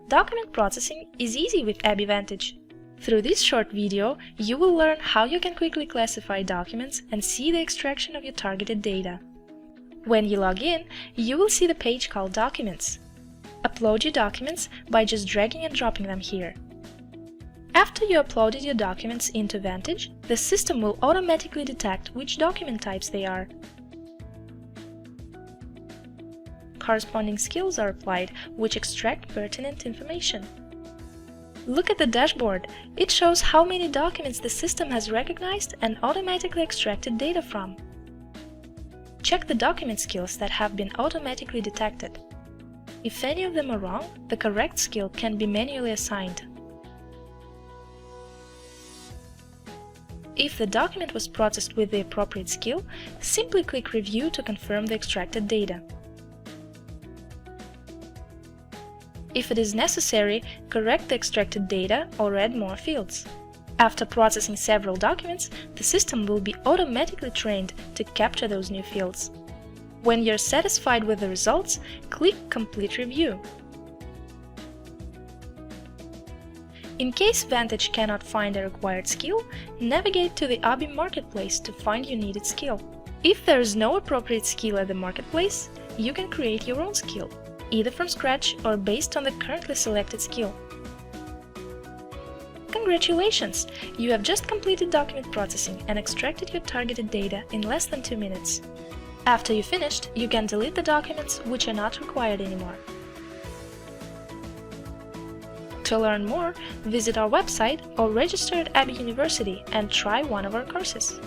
Document processing is easy with ABBYY Vantage. Through this short video, you will learn how you can quickly classify documents and see the extraction of your targeted data. When you log in, you will see the page called Documents. Upload your documents by just dragging and dropping them here. After you uploaded your documents into Vantage, the system will automatically detect which document types they are. Corresponding skills are applied, which extract pertinent information. Look at the dashboard. It shows how many documents the system has recognized and automatically extracted data from. Check the document skills that have been automatically detected. If any of them are wrong, the correct skill can be manually assigned. If the document was processed with the appropriate skill, simply click Review to confirm the extracted data. If it is necessary, correct the extracted data or add more fields. After processing several documents, the system will be automatically trained to capture those new fields. When you're satisfied with the results, click Complete Review. In case Vantage cannot find a required skill, navigate to the ABBYY Marketplace to find your needed skill. If there is no appropriate skill at the marketplace, you can create your own skill, either from scratch or based on the currently selected skill. Congratulations! You have just completed document processing and extracted your targeted data in less than 2 minutes. After you finished, you can delete the documents which are not required anymore. To learn more, visit our website or register at ABBYY University and try one of our courses.